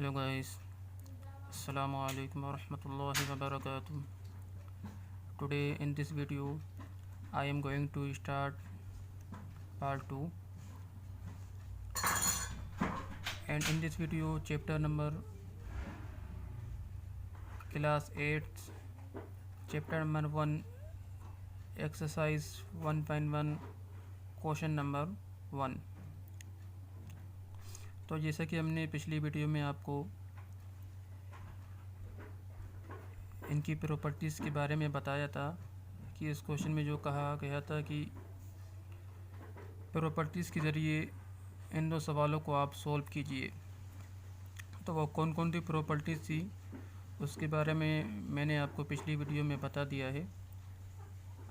Hello guys, Assalamu alaikum warahmatullahi wabarakatuh. Today in this video I am going to start part 2, and in this video chapter number class 8 chapter number 1 exercise 1.1 question number 1। तो जैसा कि हमने पिछली video में आपको इनकी properties के बारे में बताया था कि इस क्वेश्चन में जो कहा गया था कि प्रॉपर्टीज़ के ज़रिए इन दो सवालों को आप सॉल्व कीजिए। तो वो कौन कौन सी प्रॉपर्टीज़ थी उसके बारे में मैंने आपको पिछली वीडियो में बता दिया है।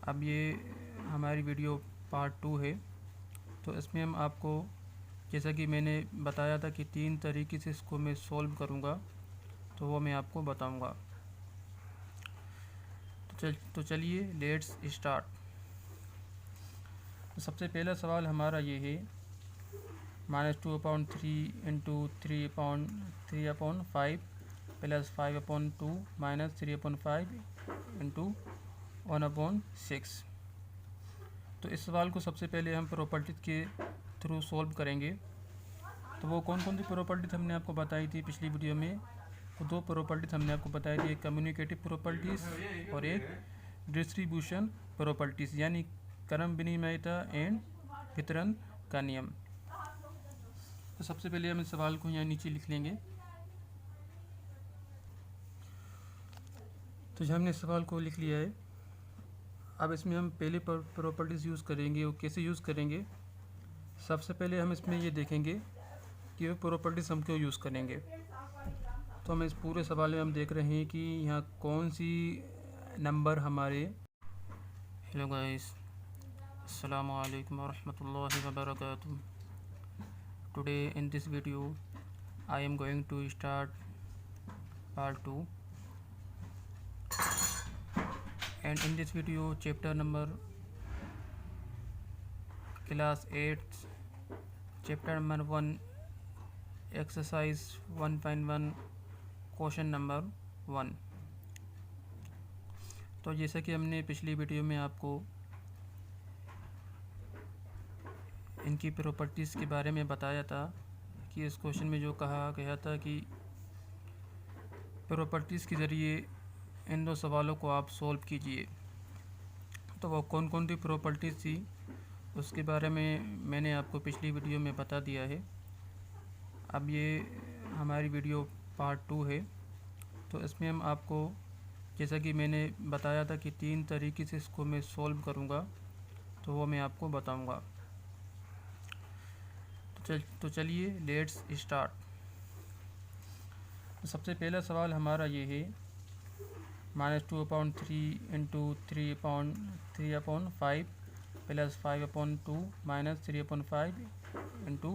अब ये हमारी वीडियो पार्ट 2 है। तो इसमें हम आपको जैसा कि मैंने बताया था कि 3 तरीके से इसको मैं सॉल्व करूँगा, तो वो मैं आपको बताऊँगा। तो चलिए लेट्स स्टार्ट। तो सबसे पहला सवाल हमारा ये है -2/3 इंटू 3/5 प्लस 5/2 माइनस 3/5 इंटू 1/6। तो इस सवाल को सबसे पहले हम प्रॉपर्टीज़ के थ्रू सॉल्व करेंगे। तो वो कौन कौन सी प्रॉपर्टीज़ हमने आपको बताई थी पिछली वीडियो में? तो 2 प्रॉपर्टीज़ हमने आपको बताई थी, एक कम्युनिकेटिव प्रॉपर्टीज़ और एक डिस्ट्रीब्यूशन प्रॉपर्टीज़, यानी क्रम विनिमयता एंड वितरण का नियम। तो सबसे पहले हम इस सवाल को यहाँ नीचे लिख लेंगे। तो जब हमने इस सवाल को लिख लिया है, अब इसमें हम पहले प्रॉपर्टीज़ यूज़ करेंगे। वो कैसे यूज़ करेंगे? सबसे पहले हम इसमें ये देखेंगे कि वो प्रॉपर्टीज़ हम क्यों यूज़ करेंगे। तो हम इस पूरे सवाल में हम देख रहे हैं कि यहाँ कौन सी नंबर हमारे हेलो गाइस, अस्सलामु अलैकुम वरहमतुल्लाहि वबरकातुह। Today in this video I am going to start part 2, and in this video chapter number class 8 chapter number 1 exercise 1.1 question number 1। तो जैसा कि हमने पिछली वीडियो में आपको इनकी प्रॉपर्टीज़ के बारे में बताया था कि इस क्वेश्चन में जो कहा गया था कि प्रॉपर्टीज़ के ज़रिए इन दो सवालों को आप सॉल्व कीजिए। तो वो कौन कौन सी प्रॉपर्टीज़ थी उसके बारे में मैंने आपको पिछली वीडियो में बता दिया है। अब ये हमारी वीडियो पार्ट 2 है। तो इसमें हम आपको जैसा कि मैंने बताया था कि 3 तरीके से इसको मैं सॉल्व करूँगा, तो वो मैं आपको बताऊँगा। तो चलिए लेट्स स्टार्ट। तो सबसे पहला सवाल हमारा ये है -2/3 इंटू 3/5 प्लस 5/2 माइनस 3/5 इंटू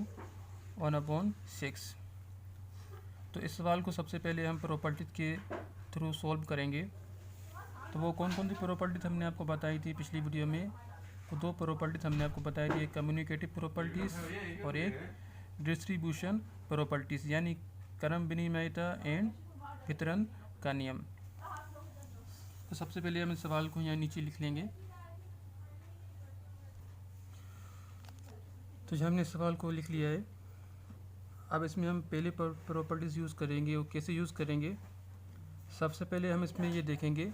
1/6। तो इस सवाल को सबसे पहले हम प्रॉपर्टीज़ के थ्रू सॉल्व करेंगे। तो वो कौन कौन सी प्रॉपर्टीज़ हमने आपको बताई थी पिछली वीडियो में? तो 2 प्रॉपर्टीज़ हमने आपको बताई थी, एक कम्युनिकेटिव प्रॉपर्टीज़ और एक डिस्ट्रीब्यूशन प्रॉपर्टीज़, यानी क्रम विनिमयता एंड वितरण का नियम। तो सबसे पहले हम इस सवाल को यहाँ नीचे लिख लेंगे। तो जब हमने इस सवाल को लिख लिया है, अब इसमें हम पहले प्रॉपर्टीज़ यूज़ करेंगे। वो कैसे यूज़ करेंगे? सबसे पहले हम इसमें ये देखेंगे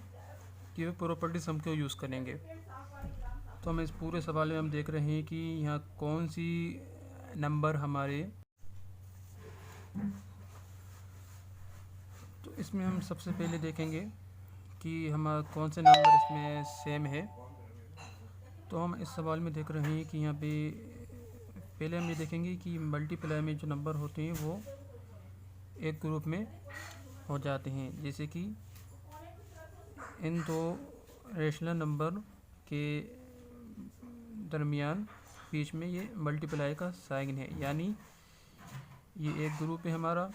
कि वो प्रॉपर्टीज़ हम क्यों यूज़ करेंगे। तो हम इस पूरे सवाल में हम देख रहे हैं कि यहाँ कौन सी नंबर हमारे तो इसमें हम सबसे पहले देखेंगे कि हमारा कौन से नंबर इसमें सेम है। तो हम इस सवाल में देख रहे हैं कि यहाँ पे पहले हम ये देखेंगे कि मल्टीप्लाई में जो नंबर होते हैं वो एक ग्रुप में हो जाते हैं। जैसे कि इन 2 रेशनल नंबर के दरमियान बीच में ये मल्टीप्लाई का साइन है, यानी ये एक ग्रुप है हमारा,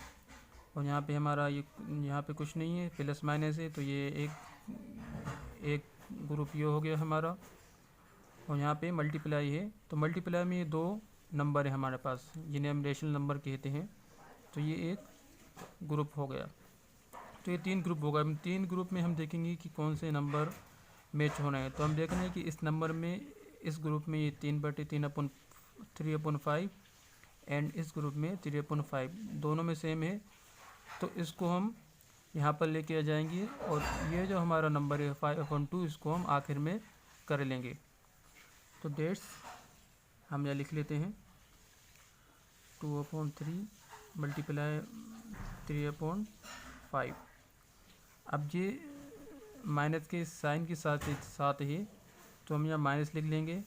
और यहाँ पे हमारा यहाँ पे कुछ नहीं है, प्लस माइनस है, तो ये एक ग्रुप ये हो गया हमारा, और यहाँ पे मल्टीप्लाई है। तो मल्टीप्लाई में ये 2 नंबर है हमारे पास, जिन्हें हम रेशनल नंबर कहते हैं। तो ये एक ग्रुप हो गया। तो ये 3 ग्रुप होगा। 3 ग्रुप में हम देखेंगे कि कौन से नंबर मैच होना है। तो हम देख रहे हैं कि इस नंबर में, इस ग्रुप में ये 3/3/5 एंड इस ग्रुप में 3/5 दोनों में सेम है। तो इसको हम यहाँ पर लेके आ जाएंगे और ये जो हमारा नंबर है 5/2 इसको हम आखिर में कर लेंगे। तो डेट्स हम यहाँ लिख लेते हैं 2/3 मल्टीप्लाई 3/5। अब ये माइनस के साइन के साथ ही तो हम यहाँ माइनस लिख लेंगे,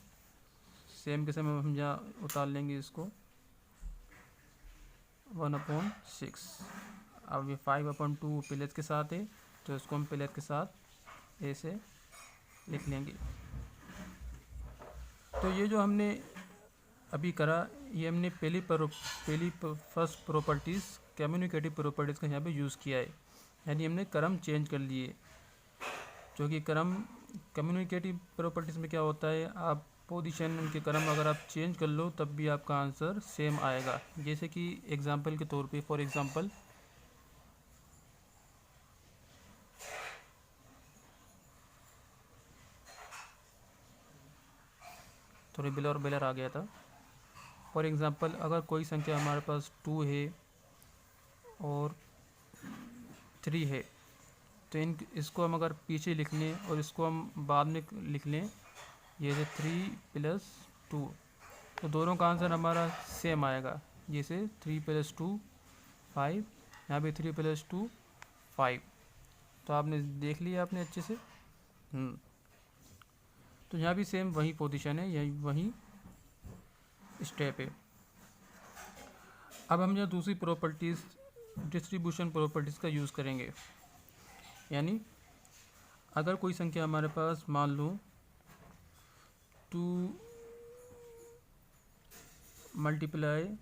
सेम के सेम हम यहाँ उतार लेंगे इसको 1/6। अब ये 5/2 प्लस के साथ है तो इसको हम प्लस के साथ ऐसे लिख लेंगे। तो ये जो हमने अभी करा, ये हमने पहली फर्स्ट प्रॉपर्टीज़ कम्युनिकेटिव प्रॉपर्टीज़ का यहाँ पे यूज़ किया है, यानी हमने क्रम चेंज कर लिए। जो कि क्रम कम्युनिकेटिव प्रॉपर्टीज़ में क्या होता है, आप पोजीशन उनके क्रम अगर आप चेंज कर लो तब भी आपका आंसर सेम आएगा। जैसे कि एग्जांपल के तौर पे, फॉर एग्जांपल थोड़ी ब्लर आ गया था। फॉर एग्जांपल अगर कोई संख्या हमारे पास 2 है और 3 है, तो इसको हम अगर पीछे लिख लें और इसको हम बाद में लिख लें, ये है 3 + 2, तो दोनों का आंसर हमारा सेम आएगा। जैसे 3 + 2 5, यहाँ पे 3 + 2 5। तो आपने देख लिया आपने अच्छे से। तो यहाँ भी सेम वही पोजीशन है, यही वही स्टेप है। अब हम यहाँ दूसरी प्रॉपर्टीज़ डिस्ट्रीब्यूशन प्रॉपर्टीज़ का यूज़ करेंगे। यानी अगर कोई संख्या हमारे पास मान लो 2 ×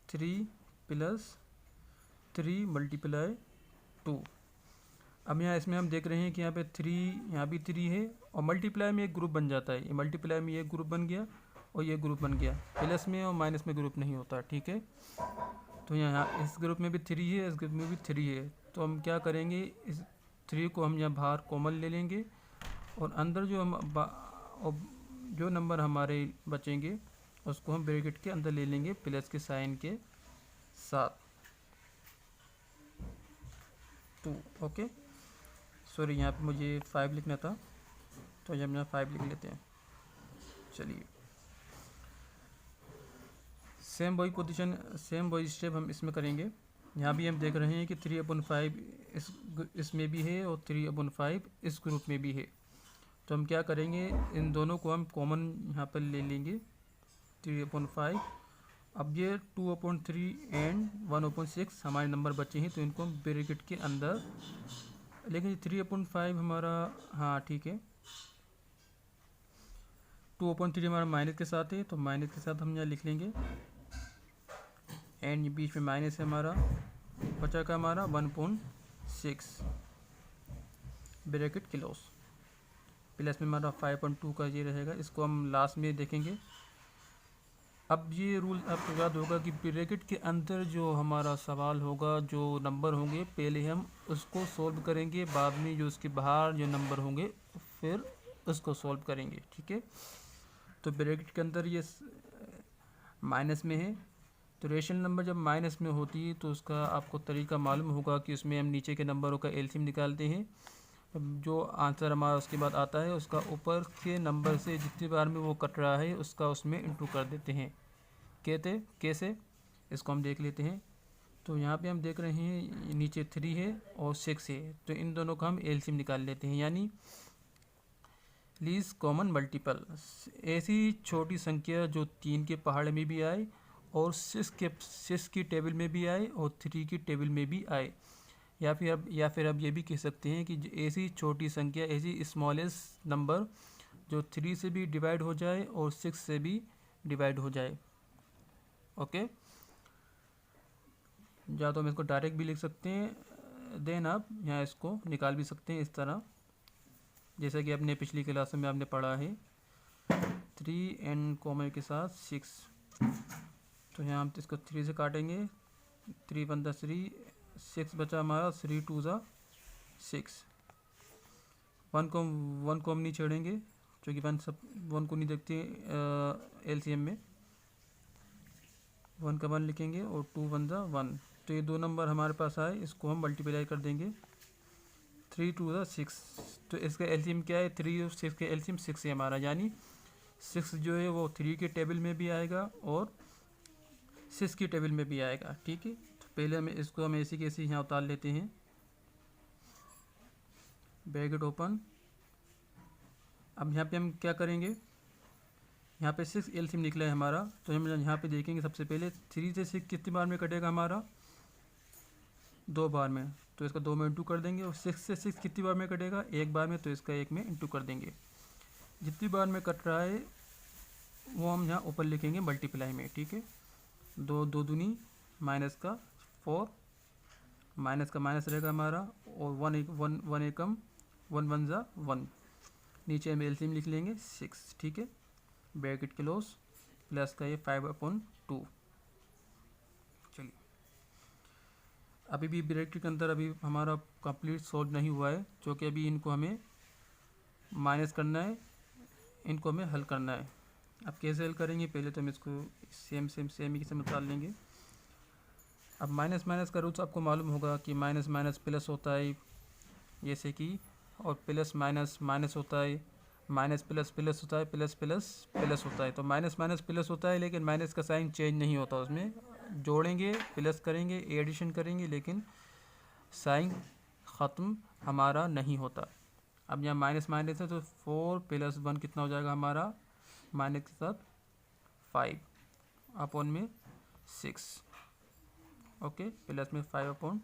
3 + 3 × 2। अब यहाँ इसमें हम देख रहे हैं कि यहाँ पे 3, यहाँ भी 3 है और मल्टीप्लाई में एक ग्रुप बन जाता है। ये मल्टीप्लाई में एक ग्रुप बन गया और ये ग्रुप बन गया। प्लस में और माइनस में ग्रुप नहीं होता, ठीक है। तो यहाँ इस ग्रुप में भी 3 है, इस ग्रुप में भी 3 है। तो हम क्या करेंगे, इस 3 को हम यहाँ बाहर कॉमन ले लेंगे और अंदर जो नंबर हमारे बचेंगे उसको हम ब्रैकेट के अंदर ले लेंगे प्लस के साइन के साथ 2। ओके, सॉरी यहाँ पे मुझे 5 लिखना था, तो हम यहाँ 5 लिख लेते हैं। चलिए, सेम वही पोजीशन, सेम वही स्टेप हम इसमें करेंगे। यहाँ भी हम देख रहे हैं कि 3/5 इसमें भी है और 3/5 इस ग्रुप में भी है। तो हम क्या करेंगे, इन दोनों को हम कॉमन यहाँ पर ले लेंगे 3/5। अब ये 2/3 एंड 1/6 हमारे नंबर बचे हैं, तो इनको हम ब्रैकेट के अंदर, लेकिन 3/5 हमारा, हाँ ठीक है, 2/3 हमारा माइनस के साथ है, तो माइनस के साथ हम यहाँ लिख लेंगे एंड बीच में माइनस है हमारा, बचा का हमारा 1/6 ब्रैकेट क्लोज। प्लस में हमारा 5/2 का ये रहेगा, इसको हम लास्ट में देखेंगे। अब ये रूल आपको याद होगा कि ब्रैकेट के अंदर जो हमारा सवाल होगा, जो नंबर होंगे, पहले हम उसको सॉल्व करेंगे, बाद में जो उसके बाहर जो नंबर होंगे फिर उसको सॉल्व करेंगे, ठीक है। तो ब्रैकेट के अंदर ये माइनस में है, तो रेशनल नंबर जब माइनस में होती है तो उसका आपको तरीका मालूम होगा कि उसमें हम नीचे के नंबरों का एलसीएम निकालते हैं। जो आंसर हमारा उसके बाद आता है उसका ऊपर के नंबर से जितनी बार में वो कट रहा है उसका उसमें इंटू कर देते हैं। कैसे, इसको हम देख लेते हैं। तो यहाँ पे हम देख रहे हैं नीचे 3 है और 6 है, तो इन दोनों का हम एलसीएम निकाल लेते हैं, यानी लीस्ट कॉमन मल्टीपल। ऐसी छोटी संख्या जो 3 के पहाड़ में भी आए और 6 की टेबल में भी आए और 3 की टेबल में भी आए, या फिर अब ये भी कह सकते हैं कि ऐसी छोटी संख्या, ऐसी स्मॉलेस्ट नंबर जो 3 से भी डिवाइड हो जाए और 6 से भी डिवाइड हो जाए। ओके, या तो हम इसको डायरेक्ट भी लिख सकते हैं, देन आप यहाँ इसको निकाल भी सकते हैं इस तरह, जैसा कि अपने पिछली क्लास में आपने पढ़ा है 3 एंड कॉमा के साथ 6। तो यहाँ हम इसको 3 से काटेंगे, 3 × 3 6 बचा हमारा, 3 2 ज़ा 6, 1 को हम नहीं छेड़ेंगे क्योंकि 1 को नहीं देखते एलसीएम में, 1 का 1 लिखेंगे और 2 1 ज़ा 1। तो ये 2 नंबर हमारे पास आए, इसको हम मल्टीप्लाई कर देंगे, 3 2 ज़ा 6। तो इसका एलसीएम क्या है, 3 और 6 का एलसीएम 6 है हमारा, यानी 6 जो है वो 3 के टेबल में भी आएगा और 6 की टेबल में भी आएगा, ठीक है। तो पहले हम इसको ऐसे कैसे यहाँ उतार लेते हैं, ब्रैकेट ओपन। अब यहाँ पे हम क्या करेंगे, यहाँ पे 6 एलसीएम निकला है हमारा, तो हम यहाँ पे देखेंगे सबसे पहले 3 से 6 कितनी बार में कटेगा हमारा, 2 बार में, तो इसका 2 में इंटू कर देंगे। और 6 से 6 कितनी बार में कटेगा, 1 बार में, तो इसका 1 में इंटू कर देंगे। जितनी बार में कट रहा है वो हम यहाँ ऊपर लिखेंगे मल्टीप्लाई में, ठीक है। 2 2 दूनी माइनस का 4, माइनस का माइनस रहेगा हमारा, और 1 एकम 1 1 ज़ा 1, नीचे हम एलसीएम लिख लेंगे 6, ठीक है, ब्रैकेट क्लोज, प्लस का ये 5/2। चलिए, अभी भी ब्रैकेट के अंदर अभी हमारा कंप्लीट सॉल्व नहीं हुआ है, क्योंकि अभी इनको हमें माइनस करना है, इनको हमें हल करना है। अब कैसे हल करेंगे, पहले तो हम इसको सेम ही से निकाल लेंगे। अब माइनस माइनस का रूल्स आपको मालूम होगा कि माइनस माइनस प्लस होता है, जैसे कि, और प्लस माइनस माइनस होता है, माइनस प्लस प्लस होता है, प्लस प्लस प्लस होता है। तो माइनस माइनस प्लस होता है, लेकिन माइनस का साइन चेंज नहीं होता, उसमें जोड़ेंगे, प्लस करेंगे, एडिशन करेंगे, लेकिन साइन ख़त्म हमारा नहीं होता। अब यहाँ माइनस माइनस है, तो 4 + 1 कितना हो जाएगा हमारा, माइनस के साथ 5 अपॉन में 6, ओके, प्लस में 5/2।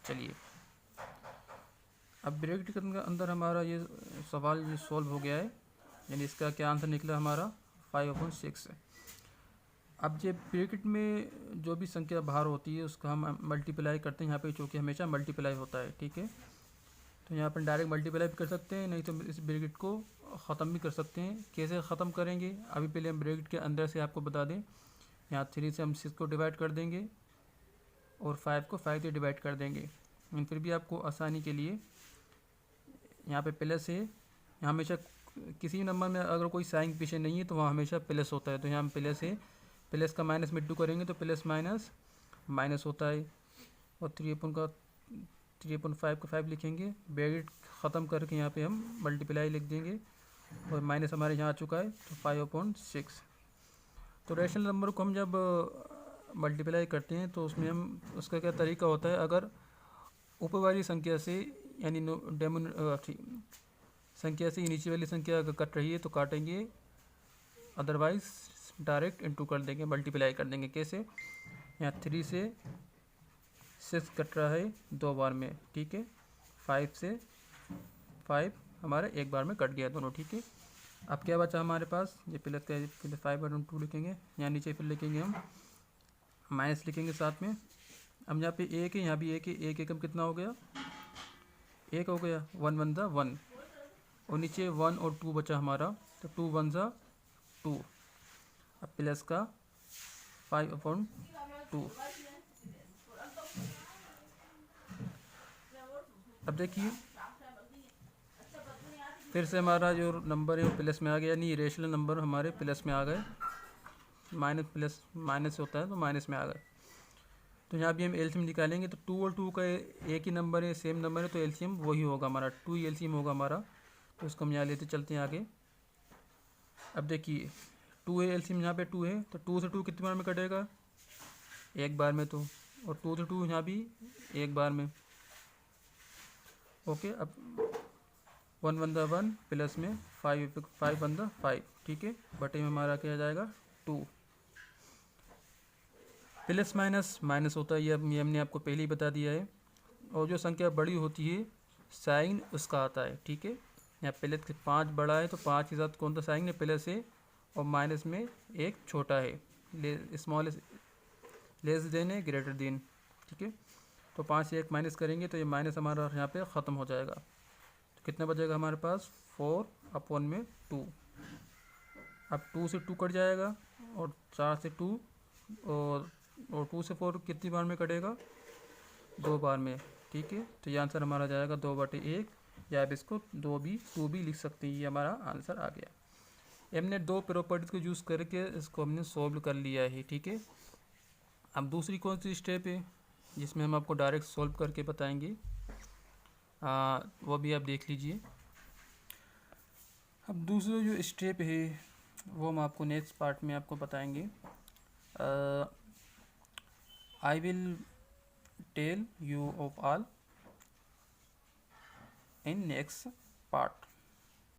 चलिए, अब ब्रैकेट के अंदर हमारा ये सवाल ये सॉल्व हो गया है, यानी इसका क्या आंसर निकला हमारा, 5/6 है। अब ये ब्रैकेट में जो भी संख्या बाहर होती है उसका हम मल्टीप्लाई करते हैं यहाँ पे, चूँकि हमेशा मल्टीप्लाई होता है, ठीक है। तो यहाँ पर डायरेक्ट मल्टीप्लाई भी कर सकते हैं, नहीं तो इस ब्रैकेट को ख़त्म भी कर सकते हैं। कैसे ख़त्म करेंगे, अभी पहले हम ब्रैकेट के अंदर से आपको बता दें, यहाँ 3 से हम 6 को डिवाइड कर देंगे और 5 को 5 से डिवाइड कर देंगे। लेकिन फिर भी आपको आसानी के लिए यहाँ पे प्लस है, यहाँ हमेशा किसी नंबर में अगर कोई साइन पीछे नहीं है तो वहाँ हमेशा प्लस होता है, तो यहाँ प्लस है, प्लस का माइनस में 2 करेंगे तो प्लस माइनस माइनस होता है, और 3/5 को 5 लिखेंगे, ब्रैकेट ख़त्म करके यहाँ पे हम मल्टीप्लाई लिख देंगे, और माइनस हमारे यहाँ आ चुका है, तो 5/6। तो रेशनल नंबर को हम जब मल्टीप्लाई करते हैं तो उसमें हम, उसका क्या तरीका होता है, अगर ऊपर वाली संख्या से, यानी संख्या से नीचे वाली संख्या अगर कट रही है तो काटेंगे, अदरवाइज़ डायरेक्ट इंटू कर देंगे, मल्टीप्लाई कर देंगे। कैसे, यहाँ 3 से 6 कट रहा है 2 बार में, ठीक है, 5 से 5 हमारा 1 बार में कट गया दोनों, ठीक है। अब क्या बचा हमारे पास, ये प्लस का, फिर 5/2 लिखेंगे, यहाँ नीचे फिर लिखेंगे हम माइनस लिखेंगे साथ में। अब यहाँ पे 1 है, यहाँ भी 1 है, 1 एकम कितना हो गया, 1 हो गया, 1 1 ज़ा 1, और नीचे 1 और 2 बचा हमारा, तो 2 1 ज़ा 2। अब प्लस का 5/2। अब देखिए फिर से हमारा जो नंबर है वो प्लस में आ गया, नहीं रेशनल नंबर हमारे प्लस में आ गए, माइनस प्लस माइनस होता है तो माइनस में आ गए। तो यहाँ भी हम एलसीएम निकालेंगे, तो 2 और 2 का एक ही नंबर है, सेम नंबर है, तो एलसीएम वही होगा हमारा, 2 ही एलसीएम होगा हमारा, तो उसको हम यहाँ लेते चलते हैं आगे। अब देखिए 2 है एलसीएम, यहाँ पे 2 है, तो 2 से 2 कितनी बार में कटेगा, 1 बार में, तो, और 2 से 2 यहाँ भी 1 बार में, ओके। अब 1 1 ज़ा 1 प्लस में 5 1 ज़ा 5, ठीक है, बटे में हमारा क्या जाएगा 2। प्लस माइनस माइनस होता है, ये हमने आपको पहले ही बता दिया है, और जो संख्या बड़ी होती है साइन उसका आता है, ठीक है। यहाँ प्लस 5 बड़ा है तो 5 के साथ कौन सा साइन है, प्लस है, और माइनस में एक छोटा है, स्मॉल लेस देन है ग्रेटर देन, ठीक है। तो 5 से 1 माइनस करेंगे तो ये माइनस हमारा यहाँ पे ख़त्म हो जाएगा, तो कितना बचेगा हमारे पास 4/2। अब 2 से 2 कट जाएगा और 4 से 2 और 2 से 4 कितनी बार में कटेगा, 2 बार में। ठीक है, तो ये आंसर हमारा जाएगा 2/1, या आप इसको 2 भी लिख सकते हैं। ये हमारा आंसर आ गया। हमने दो प्रॉपर्टीज़ को यूज़ करके इसको हमने सॉल्व कर लिया है। ठीक है, अब दूसरी कौन सी स्टेप है जिसमें हम आपको डायरेक्ट सॉल्व करके बताएंगे, वो भी आप देख लीजिए। अब दूसरा जो स्टेप है वो हम आपको नेक्स्ट पार्ट में आपको बताएंगे। I will tell you of all in next part.